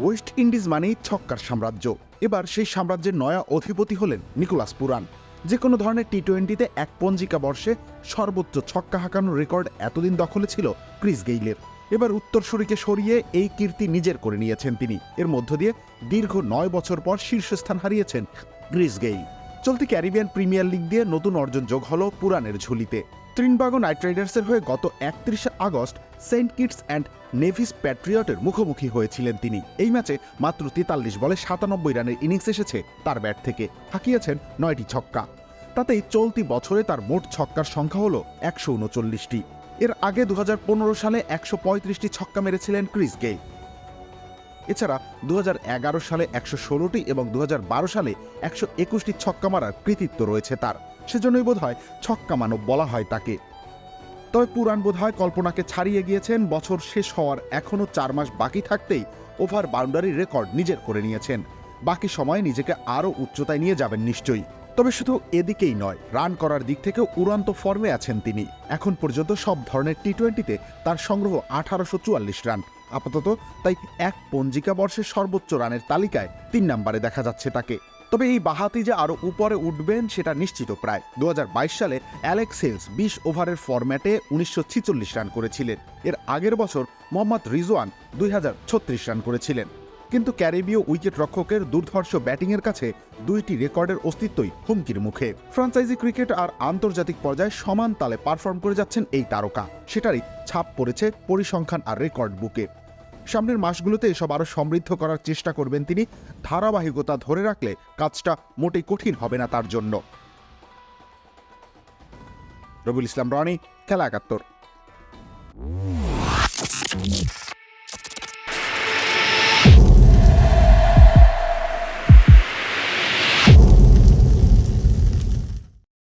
West Indies মানেই ছক্কার সাম্রাজ্য। এবার সেই সাম্রাজ্যের নয়া অধিপতি হলেন নিকোলাস পুরান। যে কোনো ধরনের টি-20-তে এক পঞ্জিকা বর্ষে সর্বোচ্চ ছক্কা হাঁকানোর রেকর্ড এতদিন দখলে ছিল ক্রিস গেইলের। এবার উত্তরসূরিকে সরিয়ে এই কীর্তি নিজের করে নিয়েছেন তিনি। এর মধ্য দিয়ে দীর্ঘ 9 বছর পর শীর্ষস্থান হারিয়েছেন ক্রিস গেইল। চলতি ক্যারিবিয়ান প্রিমিয়ার লিগ দিয়ে নতুন অর্জন যোগ হল পুরানের ঝুলিতে। ত্রিনবাগো নাইট রাইডার্সের হয়ে গত 31 August Saint Kitts and Nevis প্যাট্রিয়টের মুখোমুখি হয়েছিলেন তিনি। এই ম্যাচে মাত্র 43 বলে 97 রানের ইনিংস এসেছে তার ব্যাট থেকে, হাঁকিয়েছেন 9টি ছক্কা। তাতেই চলতি বছরে তার মোট ছক্কার সংখ্যা হল 139টি। এর আগে 2015 সালে 135টি ছক্কা মেরেছিলেন ক্রিস গেইল। এছাড়া 2011 সালে 116টি এবং 2012 সালে 121টি ছক্কা মারার কৃতিত্ব রয়েছে তার। সেজন্যই বোধহয় ছক্কা মানব বলা হয় তাকে। তবে পুরান বোধহয় কল্পনাকে ছাড়িয়ে গিয়েছেন। বছর শেষ হওয়ার এখনও 4 মাস বাকি থাকতেই ওভার বাউন্ডারির রেকর্ড নিজের করে নিয়েছেন। বাকি সময়ে নিজেকে আরও উচ্চতায় নিয়ে যাবেন নিশ্চয়ই। তবে শুধু এদিকেই নয়, রান করার দিক থেকে উড়ান্ত ফর্মে আছেন তিনি। এখন পর্যন্ত সব ধরনের টি-20-তে তার সংগ্রহ 1844 রান। আপাতত তাই এক পঞ্জিকা বর্ষের সর্বোচ্চ রানের তালিকায় 3 নম্বরে দেখা যাচ্ছে তাকে। তবে এই বাহাতি যে আরও উপরে উঠবেন সেটা নিশ্চিত প্রায়। 2022 সালে অ্যালেক্স হেলস 20 ওভারের ফরম্যাটে 1946 রান করেছিলেন। এর আগের বছর মোহাম্মদ রিজওয়ান 2036 রান করেছিলেন। কিন্তু ক্যারিবীয় উইকেট রক্ষকের দুর্ধর্ষ ব্যাটিংয়ের কাছে দুইটি রেকর্ডের অস্তিত্বই হুমকির মুখে। ফ্র্যাঞ্চাইজি ক্রিকেট আর আন্তর্জাতিক পর্যায়ে সমান তালে পারফর্ম করে যাচ্ছেন এই তারকা। সেটারই ছাপ পড়েছে পরিসংখ্যান আর রেকর্ড বুকে। সামনের মাসগুলোতে এসব আরও সমৃদ্ধ করার চেষ্টা করবেন তিনি। ধারাবাহিকতা ধরে রাখলে কাজটা মোটেই কঠিন হবে না তার জন্য। রবিউল ইসলাম রনি, খেলা 71।